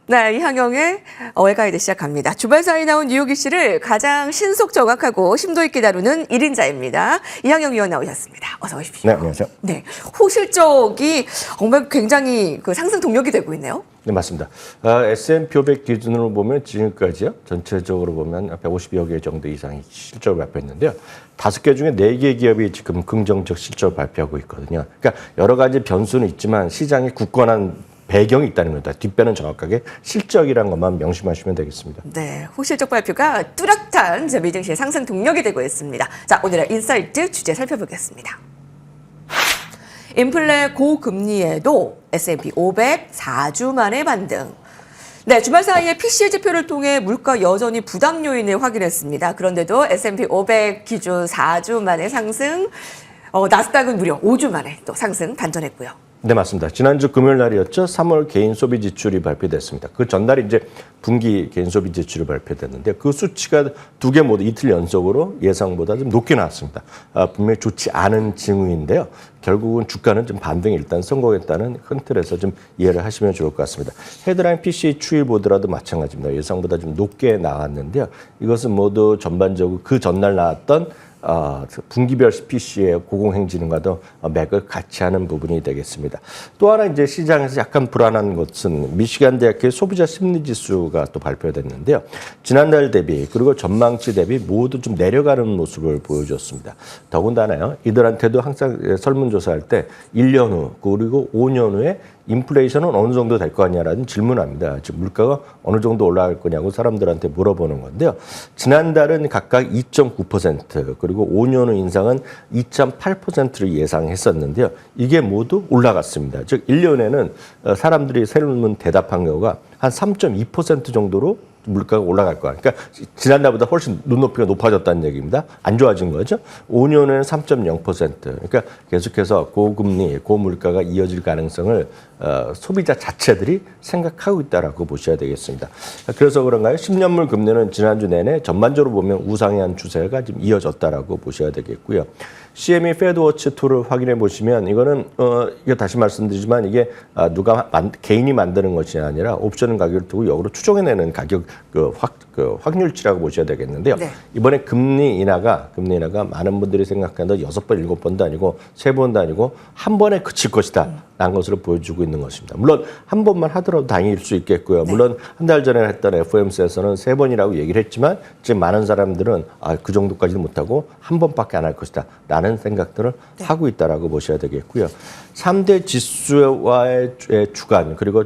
네, 이항영의 월가이드 시작합니다. 주말 사이에 나온 뉴욕 이슈를 가장 신속 정확하고 심도 있게 다루는 1인자입니다. 이항영 위원 나오셨습니다. 어서 오십시오. 네, 안녕하세요. 네, 호실적이 정말 굉장히 그 상승 동력이 되고 있네요. 네, 맞습니다. S&P 500 기준으로 보면 지금까지요. 전체적으로 보면 150여 개 정도 이상의 실적을 발표했는데요. 5개 중에 4개 기업이 지금 긍정적 실적을 발표하고 있거든요. 그러니까 여러 가지 변수는 있지만 시장에 굳건한 배경이 있다는 겁니다. 뒷배는 정확하게 실적이라는 것만 명심하시면 되겠습니다. 네, 호실적 발표가 뚜렷한 미증시의 상승 동력이 되고 있습니다. 자, 오늘의 인사이트 주제 살펴보겠습니다. 인플레 고금리에도 S&P 500 4주 만에 반등. 네, 주말 사이에 PCE 지표를 통해 물가 여전히 부담 요인을 확인했습니다. 그런데도 S&P 500 기준 4주 만에 상승, 나스닥은 무려 5주 만에 또 상승 반전했고요. 네, 맞습니다. 지난주 금요일 날이었죠. 3월 개인 소비 지출이 발표됐습니다. 그 전날이 이제 분기 개인 소비 지출이 발표됐는데 그 수치가 2개 모두 이틀 연속으로 예상보다 좀 높게 나왔습니다. 분명히 좋지 않은 징후인데요. 결국은 주가는 좀 반등에 일단 성공했다는 큰 틀에서 좀 이해를 하시면 좋을 것 같습니다. 헤드라인 PCE 추이 보더라도 마찬가지입니다. 예상보다 좀 높게 나왔는데요. 이것은 모두 전반적으로 그 전날 나왔던 분기별 PC의 고공행진과도 맥을 같이 하는 부분이 되겠습니다. 또 하나 이제 시장에서 약간 불안한 것은 미시간 대학의 소비자 심리 지수가 또 발표됐는데요. 지난달 대비 그리고 전망치 대비 모두 좀 내려가는 모습을 보여줬습니다. 더군다나요. 이들한테도 항상 설문조사할 때 1년 후 그리고 5년 후에 인플레이션은 어느 정도 될 거 아니냐라는 질문합니다. 즉 물가가 어느 정도 올라갈 거냐고 사람들한테 물어보는 건데요. 지난달은 각각 2.9% 그리고 5년 후 인상은 2.8%를 예상했었는데요. 이게 모두 올라갔습니다. 즉 1년에는 사람들이 설문 대답한 경우가 한 3.2% 정도로 물가가 올라갈 거야. 그러니까 지난달보다 훨씬 눈높이가 높아졌다는 얘기입니다. 안 좋아진 거죠. 5년에는 3.0%. 그러니까 계속해서 고금리, 고물가가 이어질 가능성을 소비자 자체들이 생각하고 있다라고 보셔야 되겠습니다. 그래서 그런가요? 10년물 금리는 지난주 내내 전반적으로 보면 우상향 추세가 좀 이어졌다라고 보셔야 되겠고요. CME 패드워치 2를 확인해 보시면 이거는 이거 다시 말씀드리지만 이게 누가 개인이 만드는 것이 아니라 옵션 가격을 두고 역으로 추정해내는 가격 확률치라고 보셔야 되겠는데요. 네. 이번에 금리 인하가 많은 분들이 생각하는 6번, 7번도 아니고 3번도 아니고 한 번에 그칠 것이다. 라는 것으로 보여주고 있는 것입니다. 물론 한 번만 하더라도 다행일 수 있겠고요. 네. 물론 한 달 전에 했던 FOMC에서는 3번이라고 얘기를 했지만 지금 많은 사람들은 그 정도까지는 못하고 한 번밖에 안 할 것이다. 라는 생각들을 네. 하고 있다라고 보셔야 되겠고요. 3대 지수와의 주간 그리고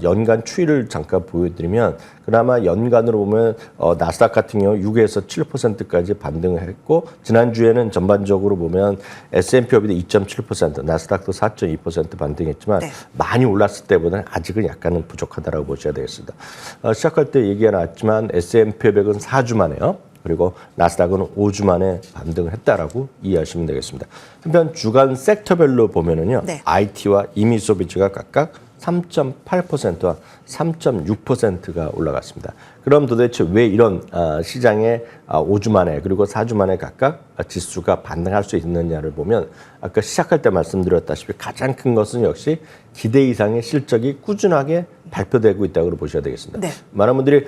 연간 추이를 잠깐 보여드리면 그나마 연간으로 보면 나스닥 같은 경우 6에서 7%까지 반등을 했고 지난주에는 전반적으로 보면 S&P 500도 2.7%, 나스닥도 4.2% 반등했지만 네. 많이 올랐을 때보다는 아직은 약간은 부족하다라고 보셔야 되겠습니다. 시작할 때 얘기가 나왔지만 S&P 500은 4주 만에요. 그리고 나스닥은 5주 만에 반등을 했다라고 이해하시면 되겠습니다. 한편 주간 섹터별로 보면은요. 네. IT와 이미소비주가 각각 3.8%와 3.6%가 올라갔습니다. 그럼 도대체 왜 이런 시장에 5주 만에 그리고 4주 만에 각각 지수가 반등할 수 있느냐를 보면 아까 시작할 때 말씀드렸다시피 가장 큰 것은 역시 기대 이상의 실적이 꾸준하게 발표되고 있다고 보셔야 되겠습니다. 네. 많은 분들이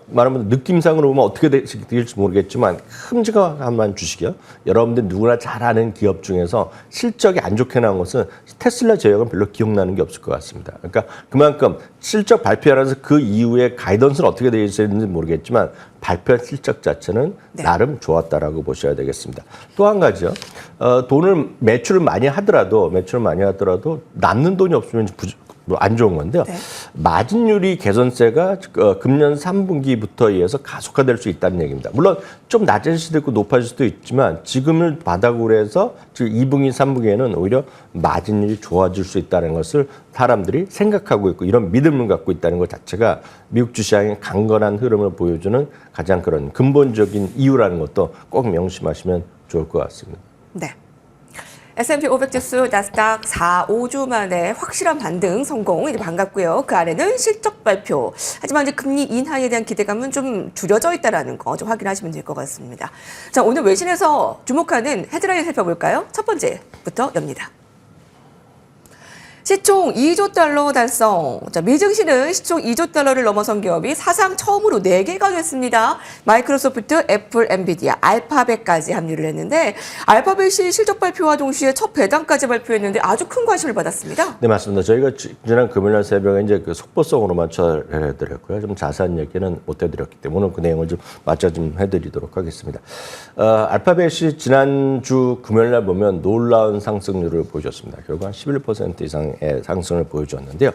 많은 분들 느낌상으로 보면 어떻게 될지 모르겠지만 큼직한 주식이요. 여러분들 누구나 잘 아는 기업 중에서 실적이 안 좋게 나온 것은 테슬라 제약은 별로 기억나는 게 없을 것 같습니다. 그러니까 그만큼 실적 발표하면서 그 이후에 가이던스는 어떻게 되어 있는지 모르겠지만 발표한 실적 자체는 네. 나름 좋았다라고 보셔야 되겠습니다. 또 한 가지요. 매출을 많이 하더라도 남는 돈이 없으면 안 좋은 건데요. 네. 마진율이 개선세가 금년 3분기부터 이어서 가속화될 수 있다는 얘기입니다. 물론 좀 낮아질 수도 있고 높아질 수도 있지만 지금을 바닥으로 해서 2분기, 3분기에는 오히려 마진율이 좋아질 수 있다는 것을 사람들이 생각하고 있고 이런 믿음을 갖고 있다는 것 자체가 미국 주시장의 강건한 흐름을 보여주는 가장 그런 근본적인 이유라는 것도 꼭 명심하시면 좋을 것 같습니다. 네. S&P 500 지수 나스닥 4, 5주 만에 확실한 반등 성공 이제 반갑고요. 그 안에는 실적 발표. 하지만 이제 금리 인하에 대한 기대감은 좀 줄여져 있다라는 거 좀 확인하시면 될 것 같습니다. 자, 오늘 외신에서 주목하는 헤드라인 살펴볼까요? 첫 번째부터 엽니다. 시총 2조 달러 달성. 자, 미증시는 시총 2조 달러를 넘어선 기업이 사상 처음으로 4개가 됐습니다. 마이크로소프트, 애플, 엔비디아, 알파벳까지 합류를 했는데 알파벳이 실적 발표와 동시에 첫 배당까지 발표했는데 아주 큰 관심을 받았습니다. 네, 맞습니다. 저희가 지난 금요일 새벽에 이제 그 속보성으로만 처리해드렸고요. 좀 자세한 얘기는 못 해드렸기 때문에 오늘 그 내용을 좀 맞춰 좀 해드리도록 하겠습니다. 알파벳이 지난주 금요일 날 보면 놀라운 상승률을 보여줬습니다. 결국 한 11% 이상의 상승을 보여줬는데요.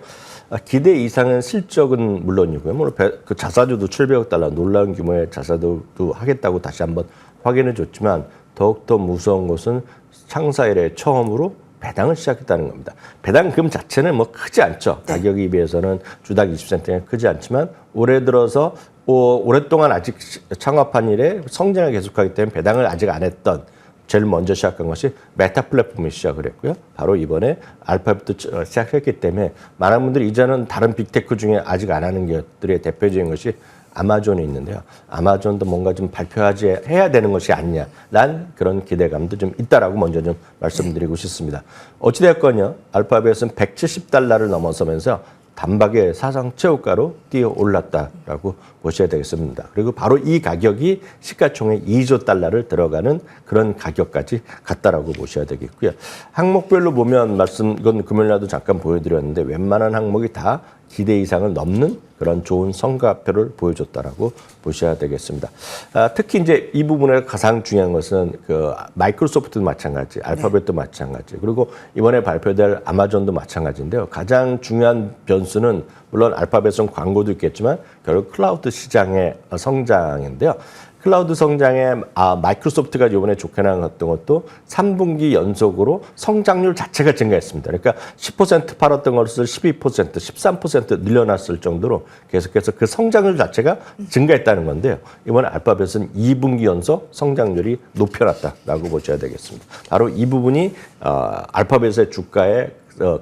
기대 이상의 실적은 물론이고요. 물론 그 자사주도 700억 달러 놀라운 규모의 자사주도 하겠다고 다시 한번 확인해 줬지만 더욱더 무서운 것은 창사 이래 처음으로 배당을 시작했다는 겁니다. 배당금 자체는 뭐 크지 않죠. 가격에 비해서는 주당 20센트가 크지 않지만 올해 들어서 오랫동안 아직 창업한 이래 성장을 계속하기 때문에 배당을 아직 안 했던 제일 먼저 시작한 것이 메타 플랫폼이 시작을 했고요. 바로 이번에 알파벳도 시작했기 때문에 많은 분들이 이제는 다른 빅테크 중에 아직 안 하는 것들의 대표적인 것이 아마존이 있는데요. 아마존도 뭔가 좀 해야 되는 것이 아니냐라는 그런 기대감도 좀 있다라고 먼저 좀 말씀드리고 싶습니다. 어찌됐건요. 알파벳은 170달러를 넘어서면서 단박에 사상 최고가로 뛰어 올랐다라고 보셔야 되겠습니다. 그리고 바로 이 가격이 시가총액 2조 달러를 들어가는 그런 가격까지 갔다라고 보셔야 되겠고요. 항목별로 보면 이건 금요일날도 잠깐 보여드렸는데 웬만한 항목이 다 기대 이상을 넘는 그런 좋은 성과표를 보여줬다라고 보셔야 되겠습니다. 특히 이제 이 부분에 가장 중요한 것은 그 마이크로소프트도 마찬가지, 알파벳도 마찬가지, 그리고 이번에 발표될 아마존도 마찬가지인데요. 가장 중요한 변수는 물론 알파벳은 광고도 있겠지만 결국 클라우드 시장의 성장인데요. 클라우드 성장에 마이크로소프트가 이번에 좋게 나갔던 것도 3분기 연속으로 성장률 자체가 증가했습니다. 그러니까 10% 팔았던 것을 12%, 13% 늘려놨을 정도로 계속해서 그 성장률 자체가 증가했다는 건데요. 이번에 알파벳은 2분기 연속 성장률이 높여놨다라고 보셔야 되겠습니다. 바로 이 부분이 알파벳의 주가에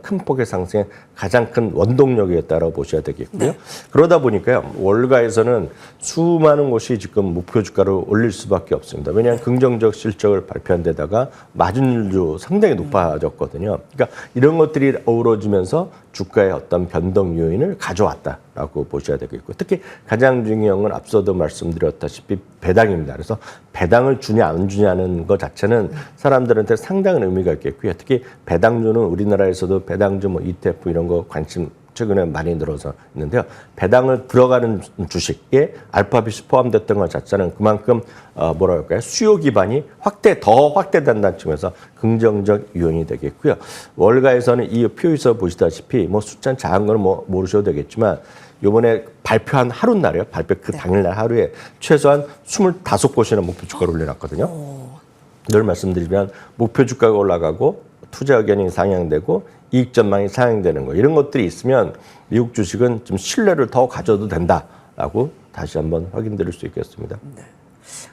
큰 폭의 상승에 가장 큰 원동력이었다고 보셔야 되겠고요. 네. 그러다 보니까요. 월가에서는 수많은 곳이 지금 목표 주가를 올릴 수밖에 없습니다. 왜냐하면 긍정적 실적을 발표한 데다가 마진율도 상당히 높아졌거든요. 그러니까 이런 것들이 어우러지면서 주가의 어떤 변동 요인을 가져왔다라고 보셔야 되겠고 특히 가장 중요한 건 앞서도 말씀드렸다시피 배당입니다. 그래서 배당을 주냐 안 주냐는 것 자체는 사람들한테 상당한 의미가 있겠고요. 특히 배당주는 우리나라에서도 배당주 뭐 ETF 이런 거 관심 최근에 많이 늘어서 있는데요. 배당을 들어가는 주식에 알파벳이 포함됐던 것 자체는 그만큼 뭐라 할까요? 수요 기반이 더 확대된다는 측면에서 긍정적 요인이 되겠고요. 월가에서는 이 표에서 보시다시피 뭐 숫자는 작은 건 뭐 모르셔도 되겠지만 이번에 발표한 하루날이요. 발표 그 당일날 하루에 최소한 25곳이나 목표 주가를 올려놨거든요. 늘 말씀드리면 목표 주가가 올라가고 투자 의견이 상향되고 이익 전망이 상향되는 거 이런 것들이 있으면 미국 주식은 좀 신뢰를 더 가져도 된다라고 다시 한번 확인드릴 수 있겠습니다. 네.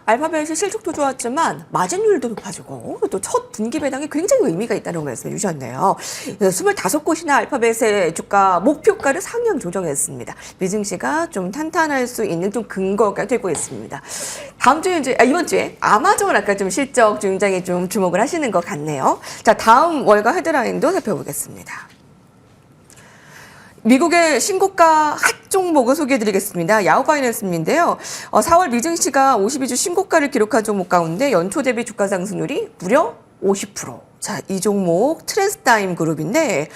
알파벳이 실적도 좋았지만 마진율도 높아지고 또 첫 분기 배당이 굉장히 의미가 있다는 말씀을 주셨네요. 25곳이나 알파벳의 주가 목표가를 상향 조정했습니다. 미증시가 좀 탄탄할 수 있는 좀 근거가 되고 있습니다. 다음 주에 이번 주에 아마존 아까 좀 실적 굉장히 좀 주목을 하시는 것 같네요. 자, 다음 월가 헤드라인도 살펴보겠습니다. 미국의 신고가 핫 종목을 소개해드리겠습니다. 야후파이낸스인데요. 4월 미증시가 52주 신고가를 기록한 종목 가운데 연초 대비 주가 상승률이 무려 50%. 자, 이 종목 트랜스타임 그룹인데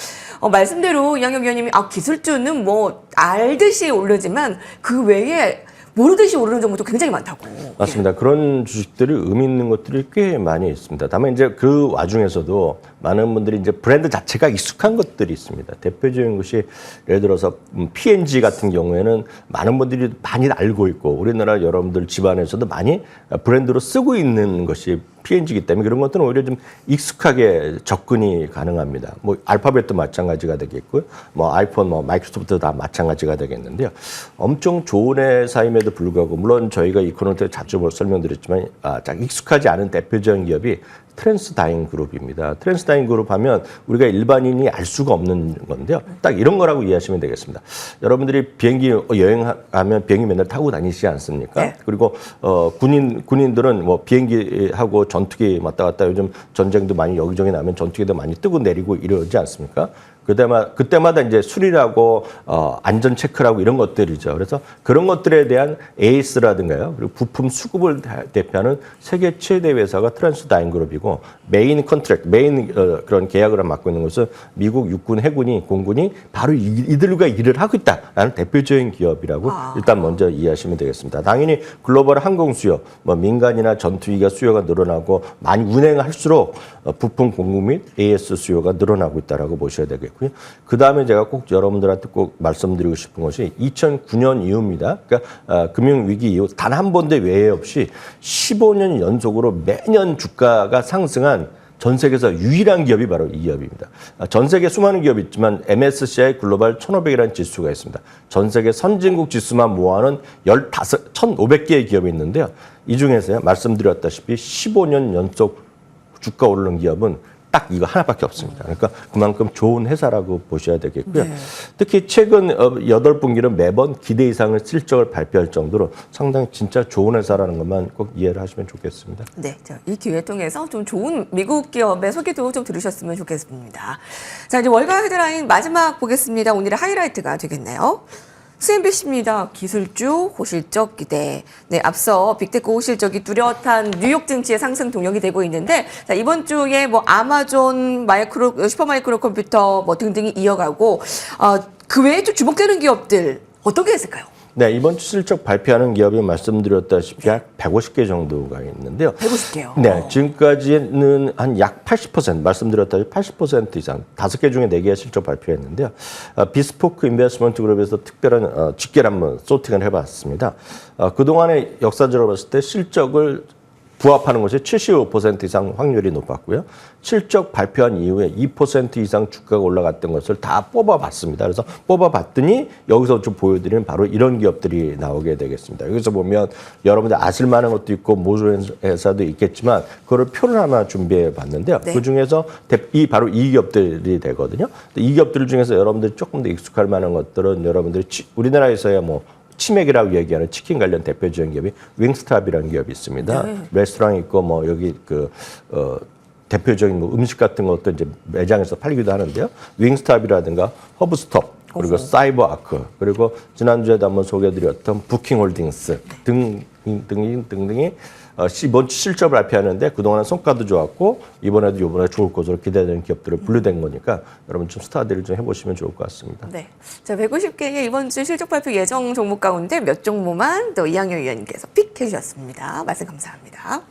말씀대로 이양혁 위원님이 기술주는 뭐 알듯이 오르지만 그 외에 모르듯이 오르는 종목도 굉장히 많다고. 맞습니다. 예. 그런 주식들이 의미 있는 것들이 꽤 많이 있습니다. 다만 이제 그 와중에서도 많은 분들이 이제 브랜드 자체가 익숙한 것들이 있습니다. 대표적인 것이 예를 들어서 P&G 같은 경우에는 많은 분들이 많이 알고 있고 우리나라 여러분들 집안에서도 많이 브랜드로 쓰고 있는 것이 P&G이기 때문에 그런 것들은 오히려 좀 익숙하게 접근이 가능합니다. 뭐 알파벳도 마찬가지가 되겠고요. 뭐 아이폰, 뭐 마이크로소프트 다 마찬가지가 되겠는데요. 엄청 좋은 회사임에도 불구하고 물론 저희가 이 코너 때 자주 설명드렸지만 익숙하지 않은 대표적인 기업이 트랜스다인 그룹입니다. 트랜스다인 그룹 하면 우리가 일반인이 알 수가 없는 건데요. 딱 이런 거라고 이해하시면 되겠습니다. 여러분들이 비행기 여행하면 비행기 맨날 타고 다니시지 않습니까? 네. 그리고 군인들은 뭐 비행기하고 전투기 왔다 갔다 요즘 전쟁도 많이 여기저기 나면 전투기도 많이 뜨고 내리고 이러지 않습니까? 그때마다 이제 수리라고 안전 체크라고 이런 것들이죠. 그래서 그런 것들에 대한 에이스라든가요. 그리고 부품 수급을 대표하는 세계 최대 회사가 트랜스다임그룹이고 메인 컨트랙트, 그런 계약을 맡고 있는 것은 미국 육군, 해군이, 공군이 바로 이들과 일을 하고 있다라는 대표적인 기업이라고 일단 먼저 이해하시면 되겠습니다. 당연히 글로벌 항공 수요, 뭐 민간이나 전투기가 수요가 늘어나고 많이 운행할수록 부품 공급 및 AS 수요가 늘어나고 있다라고 보셔야 되겠고요. 그 다음에 제가 꼭 여러분들한테 꼭 말씀드리고 싶은 것이 2009년 이후입니다. 그러니까 금융위기 이후 단 한 번도 외회 없이 15년 연속으로 매년 주가가 상승한 전 세계에서 유일한 기업이 바로 이 기업입니다. 전 세계 수많은 기업이 있지만 MSCI 글로벌 1500이라는 지수가 있습니다. 전 세계 선진국 지수만 모아놓은 1,500개의 기업이 있는데요. 이 중에서요, 말씀드렸다시피 15년 연속 주가 오르는 기업은 딱 이거 하나밖에 없습니다. 그러니까 그만큼 좋은 회사라고 보셔야 되겠고요. 네. 특히 최근 8분기는 매번 기대 이상의 실적을 발표할 정도로 상당히 진짜 좋은 회사라는 것만 꼭 이해를 하시면 좋겠습니다. 네, 이 기회 통해서 좀 좋은 미국 기업의 소개도 좀 들으셨으면 좋겠습니다. 자, 이제 월가 헤드라인 마지막 보겠습니다. 오늘의 하이라이트가 되겠네요. CNBC입니다. 기술주 호실적 기대. 네, 앞서 빅테크 호실적이 뚜렷한 뉴욕 증시의 상승 동력이 되고 있는데, 자, 이번 주에 뭐 아마존, 슈퍼마이크로 컴퓨터 뭐 등등이 이어가고, 그 외에 좀 주목되는 기업들 어떤 게 있을까요? 네, 이번 주 실적 발표하는 기업이 말씀드렸다시피 약 150개 정도가 있는데요. 150개요. 네, 지금까지는 한 약 80%, 말씀드렸다시피 80% 이상, 5개 중에 4개의 실적 발표했는데요. 비스포크 인베스트먼트 그룹에서 특별한 집계를 한번 소팅을 해봤습니다. 그동안의 역사적으로 봤을 때 실적을 부합하는 것이 75% 이상 확률이 높았고요. 실적 발표한 이후에 2% 이상 주가가 올라갔던 것을 다 뽑아봤습니다. 그래서 뽑아봤더니 여기서 좀 보여드리는 바로 이런 기업들이 나오게 되겠습니다. 여기서 보면 여러분들 아실 만한 것도 있고 모르는 회사도 있겠지만 그걸 표를 하나 준비해 봤는데요. 네. 그중에서 바로 이 기업들이 되거든요. 이 기업들 중에서 여러분들이 조금 더 익숙할 만한 것들은 여러분들이 우리나라에서야 뭐 치맥이라고 얘기하는 치킨 관련 대표적인 기업이 윙스탑이라는 기업이 있습니다. 네. 레스토랑 있고 뭐 여기 대표적인 뭐 음식 같은 것도 이제 매장에서 팔기도 하는데요. 윙스탑이라든가 허브스톱 그리고 사이버아크 그리고 지난주에도 한번 소개해드렸던 부킹홀딩스 등등이 이번 주 실적 발표하는데 그동안은 성과도 좋았고 이번에 좋을 것으로 기대되는 기업들을 분류된 거니까 여러분 좀 스타디를 좀 해보시면 좋을 것 같습니다. 네. 자, 150개의 이번 주 실적 발표 예정 종목 가운데 몇 종목만 또 이항영 위원님께서 픽 해주셨습니다. 말씀 감사합니다.